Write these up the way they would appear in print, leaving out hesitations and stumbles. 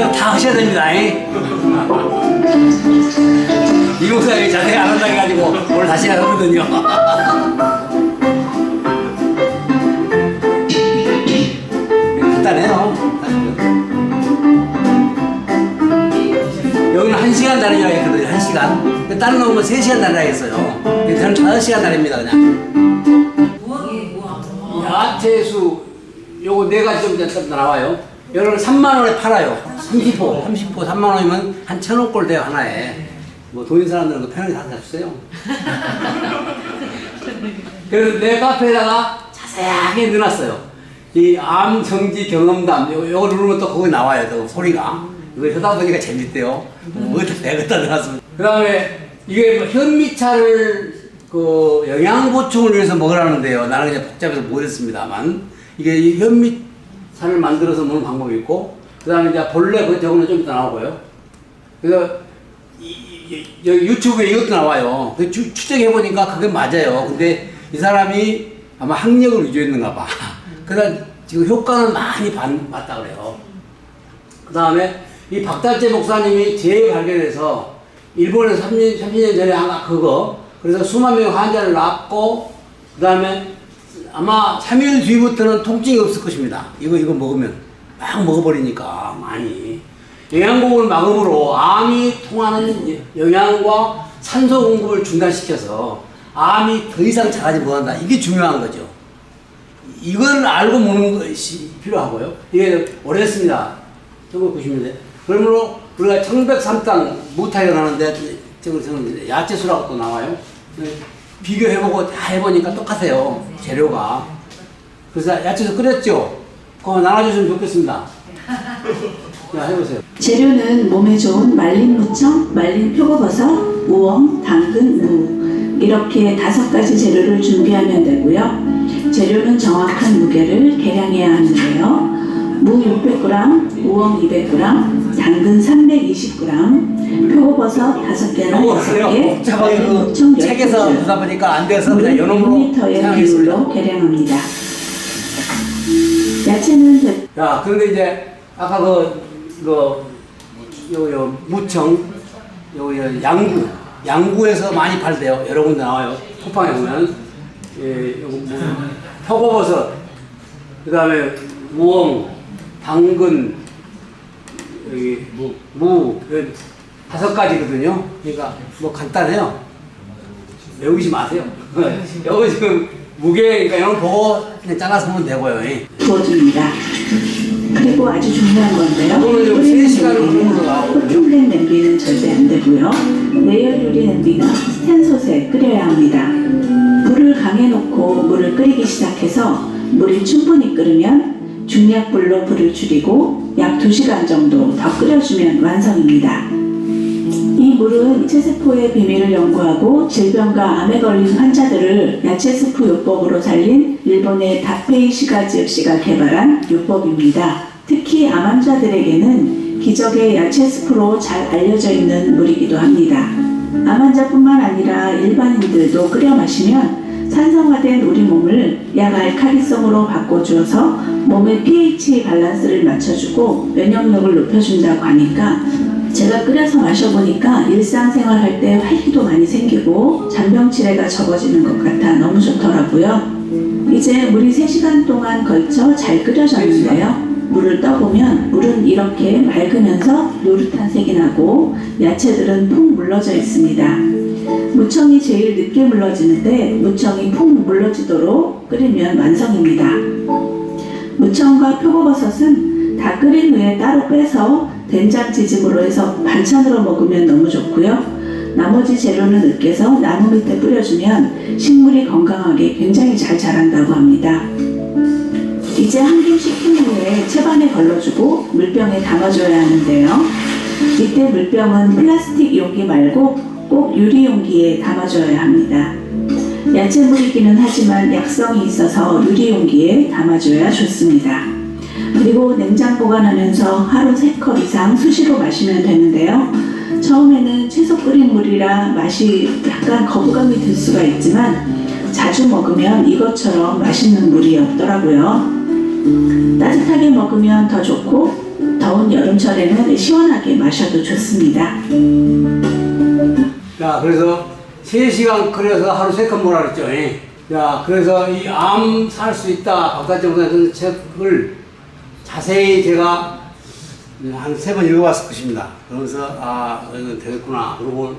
이거 다 하셔야 됩니다. 이 목사님이 자세히 안 한다 해가지고 오늘 다시 하거든요. 간단해요. 여기는 1시간 다니라고 했거든요. 1시간. 다른 놈은 3시간 다니라고 했어요. 저는 5시간 다닙니다, 그냥. 야채수, 요거 4가지 좀 나와요. 여러분 3만원에 팔아요. 30호 3만원이면 한 1,000원꼴 돼요, 하나에. 뭐 돈 있는 사람들은 그 편하게 다 사주세요. 그래서 내 카페에다가 자세하게 넣어놨어요. 이 암정지 경험담, 요거 누르면 또 거기 나와요, 또 소리가. 이거 하다 보니까 재밌대요. 내가 넣어놨습니다. 그 다음에 이게 뭐 현미차를 그 영양 보충을 위해서 먹으라는데요. 나는 그냥 복잡해서 못했습니다만. 이게 이 현미차를 만들어서 먹는 방법이 있고, 그 다음에 이제 본래 그 저거는 좀 이따 나오고요. 그래서 여기 유튜브에 이것도 나와요. 추적해보니까 그게 맞아요. 근데 이 사람이 아마 학력을 위조했는가 봐. 그래서 지금 효과는 많이 봤다 그래요. 그 다음에 이 박달재 목사님이 재발견해서 일본에서 30년 전에 한 그거, 그래서 수만 명의 환자를 놨고, 그 다음에 아마 3일 뒤부터는 통증이 없을 것입니다. 이거 먹으면. 막 먹어버리니까 많이. 영양고를 막음으로 암이 통하는 영양과 산소 공급을 중단시켜서 암이 더 이상 자라지 못한다. 이게 중요한 거죠. 이걸 알고 먹는 것이 필요하고요. 이게 오래됐습니다. 1990년대. 그러므로 우리가 1103땅 무타이가 나는데 저는 야채수라고 또 나와요. 비교해보고 다 해보니까 똑같아요. 재료가. 그래서 야채수 끓였죠? 그거 나눠주시면 좋겠습니다. 자, 해보세요. 재료는 몸에 좋은 말린 무청, 말린 표고버섯, 우엉, 당근, 무 이렇게 5가지 재료를 준비하면 되고요. 재료는 정확한 무게를 계량해야 하는데요. 무 600g, 우엉 200g, 당근 320g, 표고버섯 5개나 6개, 복잡하게 그 책에서 보다 보니까 안 돼서 그냥 요놈으로 6m의 비율로 계량합니다. 야채는 자, 그런데 이제 아까 무청, 양구에서 많이 팔대요. 여러 군데 나와요. 쿠팡에 보면. 예, 요거 표고버섯, 그 다음에 우엉, 당근, 여기 무 5가지거든요. 그러니까 뭐 간단해요. 외우지 마세요. 여기 지금 무게니까 이런 거 보고 그냥 잘라서 하면 되고요. 부어줍니다. 그리고 아주 중요한 건데요. 이거는 좀 3시간을 끓는 거 나오거든요. 홈플랜 냄비는 절대 안 되고요. 내열 요리 냄비나 스텐솥에 끓여야 합니다. 불을 강해 놓고 물을 끓이기 시작해서 물이 충분히 끓으면 중약불로 불을 줄이고 약 2시간 정도 더 끓여주면 완성입니다. 이 물은 야채세포의 비밀을 연구하고 질병과 암에 걸린 환자들을 야채스프 요법으로 살린 일본의 다페이 시가지역 씨가 개발한 요법입니다. 특히 암 환자들에게는 기적의 야채스프로 잘 알려져 있는 물이기도 합니다. 암 환자뿐만 아니라 일반인들도 끓여 마시면 산성화된 우리 몸을 약 알칼리성으로 바꿔주어서 몸의 pH 밸런스를 맞춰주고 면역력을 높여준다고 하니까 제가 끓여서 마셔보니까 일상생활 할 때 활기도 많이 생기고 잔병치레가 적어지는 것 같아 너무 좋더라고요. 이제 물이 3시간 동안 걸쳐 잘 끓여졌는데요. 물을 떠보면 물은 이렇게 맑으면서 노릇한 색이 나고 야채들은 푹 물러져 있습니다. 무청이 제일 늦게 물러지는데 무청이 푹 물러지도록 끓이면 완성입니다. 무청과 표고버섯은 다 끓인 후에 따로 빼서 된장찌짐으로 해서 반찬으로 먹으면 너무 좋고요. 나머지 재료는 으깨서 나무 밑에 뿌려주면 식물이 건강하게 굉장히 잘 자란다고 합니다. 이제 한 김 식힌 후에 채반에 걸러주고 물병에 담아줘야 하는데요. 이때 물병은 플라스틱 용기 말고 꼭 유리 용기에 담아줘야 합니다. 야채물이기는 하지만 약성이 있어서 유리 용기에 담아줘야 좋습니다. 그리고 냉장 보관하면서 하루 3컵 이상 수시로 마시면 되는데요. 처음에는 채소 끓인 물이라 맛이 약간 거부감이 들 수가 있지만 자주 먹으면 이것처럼 맛있는 물이 없더라고요. 따뜻하게 먹으면 더 좋고 더운 여름철에는 시원하게 마셔도 좋습니다. 자, 그래서 3시간 끓여서 하루 3컵 먹으라 그랬죠. 자, 그래서 이 암 살 수 있다 박달재 목사님 책을 자세히 제가 한 3번 읽어봤을 것입니다. 그러면서 이건 되겠구나 그러고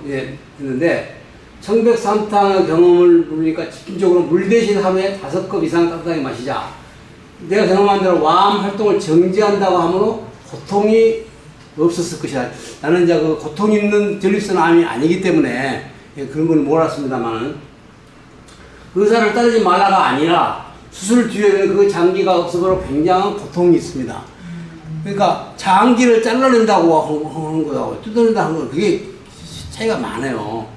했는데, 청백삼탕의 경험을 보니까 집중적으로 물 대신 하루에 5컵 이상 따뜻하게 마시자. 내가 경험한 대로 암 활동을 정지한다고 하므로 고통이 없었을 것이다. 나는 이제 그 고통 있는 전립선 암이 아니기 때문에 그런 건 몰랐습니다만은, 의사를 따르지 말라가 아니라 수술 뒤에는 그 장기가 없어버려 굉장한 고통이 있습니다. 그러니까 장기를 잘라낸다고 하는 거하고 뜯어낸다고 하는 거, 그게 차이가 많아요.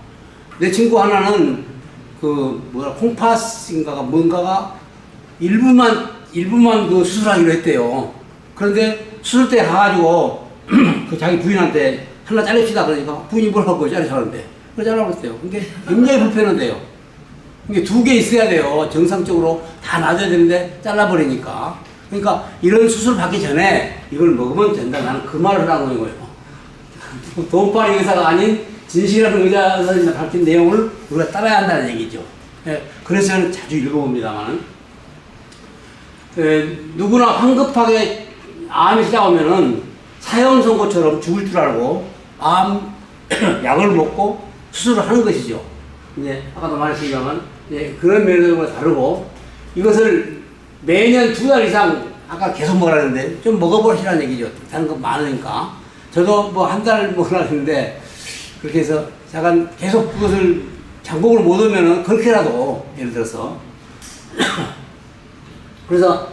내 친구 하나는 콩팥인가가 뭔가가 일부만 그 수술하기로 했대요. 그런데 수술 때 가가지고 그 자기 부인한테 하나 자릅시다 그러니까 부인이 뭐라고 자르자는데 그걸 잘라버렸대요. 그게 굉장히 불편한데요. 이게 2개 있어야 돼요. 정상적으로 다 놔줘야 되는데 잘라버리니까. 그러니까 이런 수술 받기 전에 이걸 먹으면 된다. 나는 그 말을 하고 있는 거예요. 돈파리 의사가 아닌 진실한 의사가 밝힌 내용을 우리가 따라야 한다는 얘기죠. 그래서 저는 자주 읽어봅니다만, 누구나 황급하게 암이 시작하면은 사형 선고처럼 죽을 줄 알고 암 약을 먹고 수술을 하는 것이죠. 아까도 말했습니다만, 그런 면으로 다르고, 이것을 매년 2달 이상 아까 계속 먹으라는데 좀 먹어보시라는 얘기죠. 다른 거 많으니까. 저도 뭐 1달 먹으라 했는데, 그렇게 해서 잠깐 계속 그것을 장복을 못 오면은 그렇게라도, 예를 들어서 그래서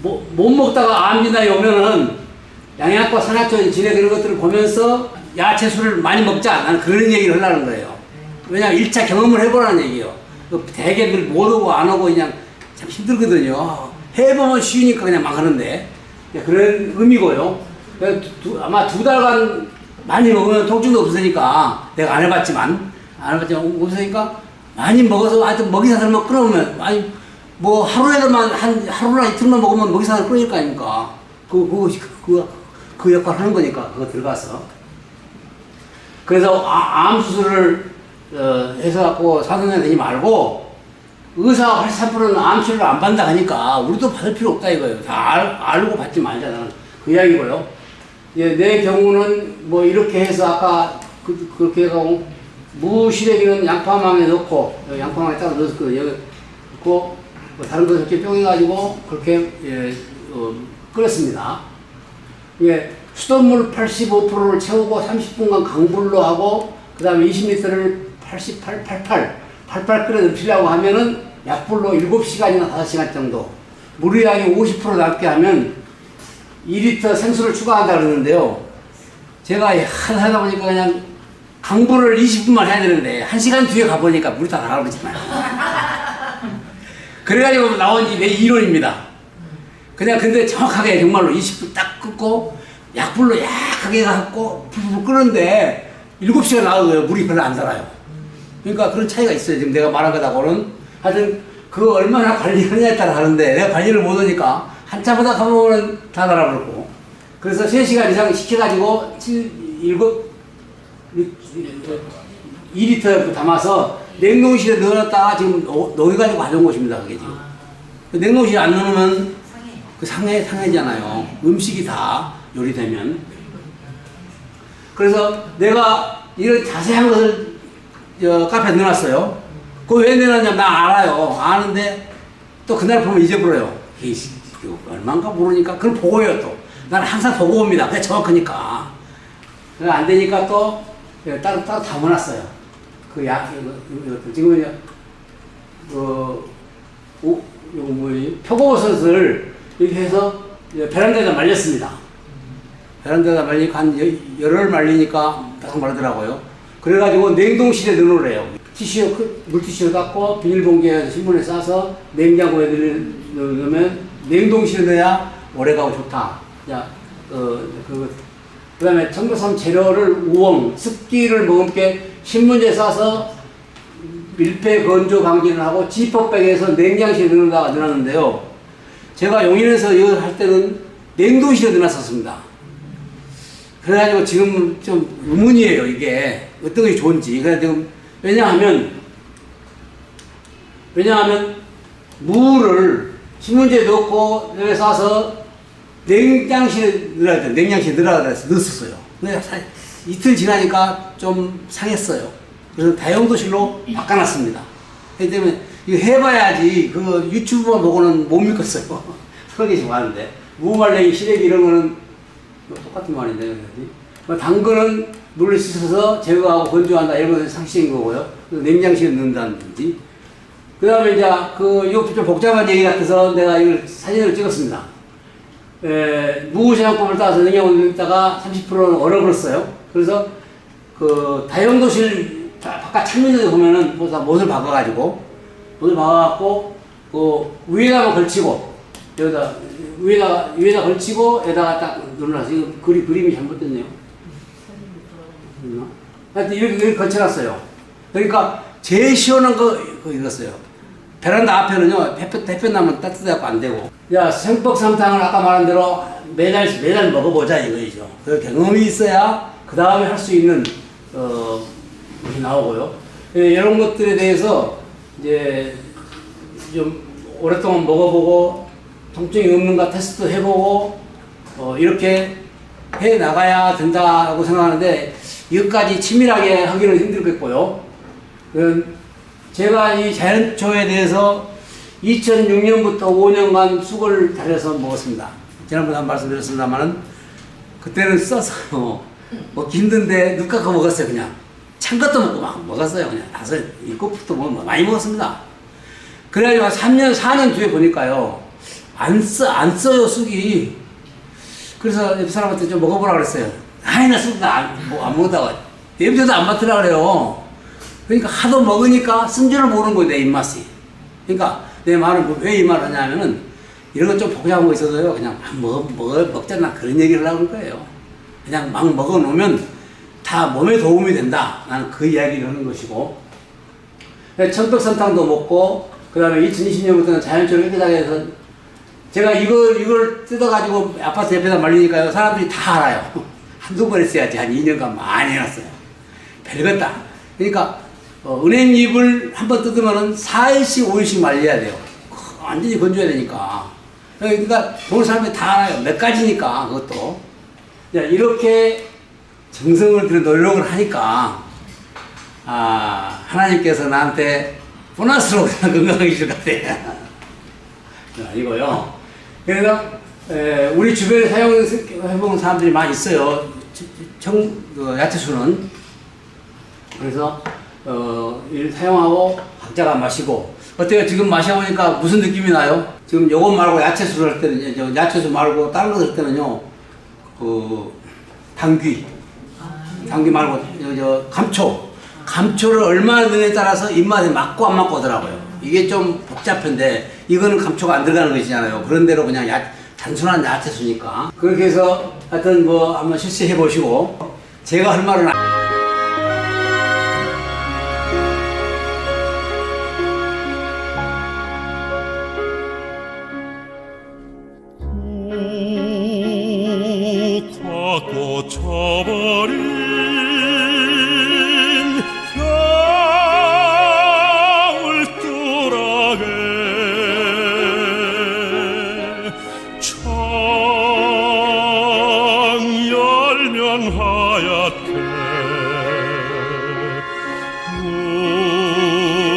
못 먹다가 암 진단이 오면은 양약과 산약초인 진액 이런 것들을 보면서 야채술을 많이 먹자, 나는 그런 얘기를 하려는 거예요. 왜냐면 1차 경험을 해보라는 얘기예요. 대개들 못 오고 안 오고 그냥 참 힘들거든요. 해보면 쉬우니까 그냥 막 하는데, 그런 의미고요. 아마 2달간 많이 먹으면 통증도 없으니까, 내가 안 해봤지만 없으니까 많이 먹어서 하여튼 먹이사슬만 끊어오면, 아니 뭐 하루에만 하루나 이틀만 먹으면 먹이사슬 끊을 거 아닙니까? 그 역할 하는 거니까 그거 들어가서. 그래서 암 수술을 해서 갖고 사선에 되지 말고, 의사 83%는 암 치료를 안 받는다 하니까 우리도 받을 필요 없다 이거예요. 다 알고 받지 말자는 그 이야기고요. 내 경우는 뭐 이렇게 해서 아까 그렇게 해가고, 무시래기는 양파망에 넣고, 양파망에 따라 넣었거든요. 넣고 뭐 다른 거 이렇게 쪼개가지고 그렇게 끓였습니다. 수돗물 85%를 채우고 30분간 강불로 하고, 그 다음에 20리터를 88 끓여 넣으려고 하면은 약불로 7시간이나 5시간 정도, 물의 양이 50% 남게 하면 2리터 생수를 추가한다 그러는데요. 제가 하다 보니까 그냥 강불을 20분만 해야 되는데 1시간 뒤에 가보니까 물이 다 나가버리잖아요. 그래가지고 나온 게 내 이론입니다. 그냥 근데 정확하게 정말로 20분 딱 끓고 약불로 약하게 갖고 불 끓는데 7시간 나오고요. 물이 별로 안 달아요. 그러니까 그런 차이가 있어요. 지금 내가 말한 거하고는. 하여튼 그거 얼마나 관리하느냐에 따라 다른데, 내가 관리를 못 하니까 한참보다 가보면 다 달아버렸고, 그래서 3시간 이상 시켜가지고 2리터 담아서 냉동실에 넣어놨다가 지금 녹여가지고 가져온 것입니다. 그게 지금. 냉동실에 안 넣으면 그 상해잖아요. 음식이 다 요리되면. 그래서 내가 이런 자세한 것을 카페에 넣어놨어요. 그거 왜 넣어놨냐면 나 알아요. 아는데 또 그날 보면 잊어버려요. 얼마인가 모르니까 그걸 보고요. 또 나는 항상 보고 옵니다. 그게 정확하니까. 안 되니까 또 따로 담아놨어요. 그 약, 지금 표고버섯을 이렇게 해서 베란다에다 말렸습니다. 베란다에다 말리니까 한 열흘 말리니까 딱 마르더라고요. 그래가지고 냉동실에 넣어놓으래요. 물티슈를 갖고 비닐봉지에 신문에 싸서 냉장고에 넣으면 냉동실에 넣어야 오래가고 좋다. 그 다음에 청백삼 재료를 우엉, 습기를 머금게 신문지에 싸서 밀폐 건조 방지를 하고 지퍼백에서 냉장실에 넣어놨는데요. 제가 용인에서 이거 할 때는 냉동실에 넣어놨었습니다. 그래가지고 지금 좀 의문이에요. 이게 어떤 것이 좋은지. 그래서 지금 왜냐하면 물을 신문지에 넣고 여기 싸서 냉장실에 넣어야 돼. 냉장실에 넣으라 그래서 넣었어요. 근데 이틀 지나니까 좀 상했어요. 그래서 다용도실로 바꿔놨습니다. 그렇기 때문에 이거 해봐야지 그 유튜브만 보고는 못 믿겠어요. 그런 게 지금 많은데 무말랭이, 시래기 이런 거는 똑같은 말인데 당근은 물을 씻어서 제거하고 건조한다 이런 것은 상식인 거고요. 냉장실에 넣는다든지. 그 다음에 이제 이거 좀 복잡한 얘기 같아서 내가 이걸 사진을 찍었습니다. 무장품을 따서 냉장고에 있다가 30%는 얼어버렸어요. 그래서 그 다용도실 바깥 창문에서 보면은 못을 박아가지고 그 위에다가 걸치고 여기다 위에다 걸치고 여기다가 딱 눌러서 이거 그림이 잘못됐네요. 하여튼 이렇게 걸쳐놨어요. 그러니까 제일 시원한 거 이거였어요. 베란다 앞에는요 햇볕 나면 따뜻해갖고 안 되고. 야, 생뻑삼탕을 아까 말한 대로 매달 먹어보자 이거이죠. 그 경험이 있어야 그 다음에 할 수 있는 것이 나오고요. 이런 것들에 대해서 이제 좀 오랫동안 먹어보고 통증이 없는가 테스트 해보고 이렇게 해 나가야 된다고 생각하는데 이것까지 치밀하게 하기는 힘들겠고요. 제가 이 자연초에 대해서 2006년부터 5년간 쑥을 달여서 먹었습니다. 지난번에 한 말씀드렸습니다만은 그때는 써서 먹기 힘든데 눈 깎아 먹었어요. 그냥 찬 것도 먹고 막 먹었어요. 그냥 7-8 많이 먹었습니다. 그래가지고 3년 4년 뒤에 보니까요 안 써요 쑥이. 그래서 옆 사람한테 좀 먹어보라 그랬어요. 아이 나 쑥 안 먹다가 냄새도 안 맡으라 그래요. 그러니까 하도 먹으니까 쓴 줄을 모르는 거예요, 내 입맛이. 그러니까 내 말은 왜 이 말을 하냐면은 이런 거 좀 복잡한 거 있어서요. 그냥 먹잖아. 그런 얘기를 하는 거예요. 그냥 막 먹어 놓으면 다 몸에 도움이 된다. 나는 그 이야기를 하는 것이고. 천떡선탕도 먹고, 그 다음에 2020년부터는 자연초를 깨끗하게 해서 제가 이걸 뜯어가지고 아파트 옆에다 말리니까요. 사람들이 다 알아요. 한두 번 했어야지. 한 2년간 많이 해놨어요. 별것다. 그러니까 은행잎을 한번 뜯으면은 4일씩 5일씩 말려야 돼요. 완전히 건조해야 되니까. 그러니까 보는 사람들이 다 알아요. 몇 가지니까 그것도. 이렇게 정성을 들여 노력을 하니까 하나님께서 나한테 보너스로 건강하게 주실 것 같아요. 아니고요. 그래서 우리 주변에 사용해본 사람들이 많이 있어요. 야채수는. 그래서 이를 사용하고 각자가 마시고 어때요? 지금 마셔보니까 무슨 느낌이 나요? 지금 요것 말고 야채수를 할 때는 야채수 말고 다른 거 할 때는요 당귀 말고 감초를 얼마나 넣느냐에 따라서 입맛에 맞고 안 맞고 하더라고요. 이게 좀 복잡한데 이거는 감초가 안 들어가는 것이잖아요. 그런 대로 그냥 단순한 야채수니까 그렇게 해서 하여튼 한번 실시해 보시고 제가 할 말은 꽂혀버린 겨울뚜락에 청열면 하얗게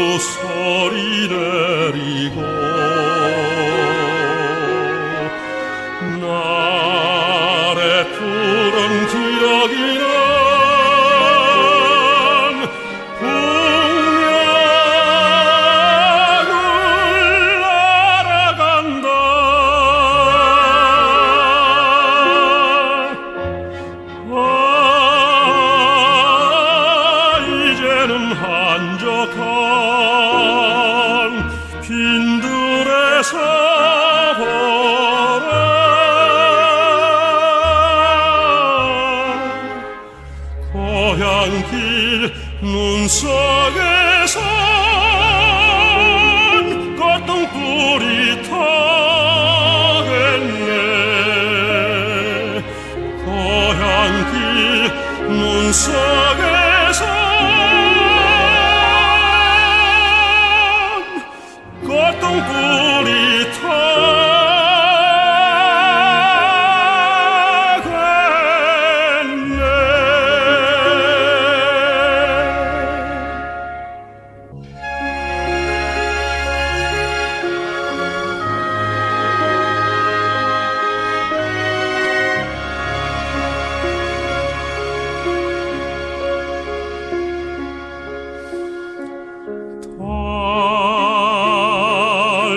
무소리 내리고 푸른 기러기는 풍년을 날아간다. 이제는 한적한 빈들에서 고향길 눈 속에선 꽃등불이 타겠네. 고향 고향길 눈 속에서 꽃동불이 타겠네.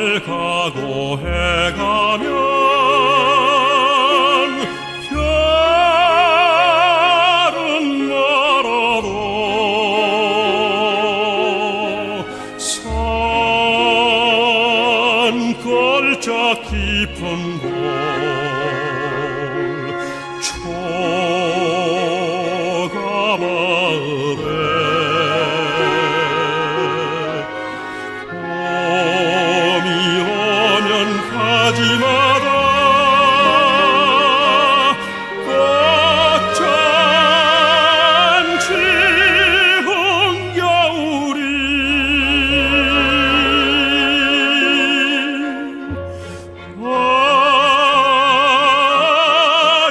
달 가고 해 가면 별은 멀어도 산 걸작 깊은 곳 초가 마을에 가지마다 꽃잔치 흥겨울이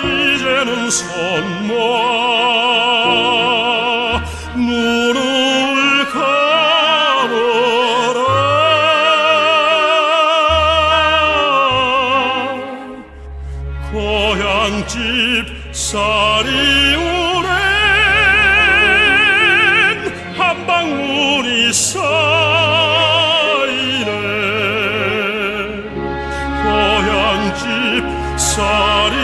이제는 손 모아 눈을 감아라. 고향집 쌀이 오랜 한 방울이 쌓이네. 고향집 쌀이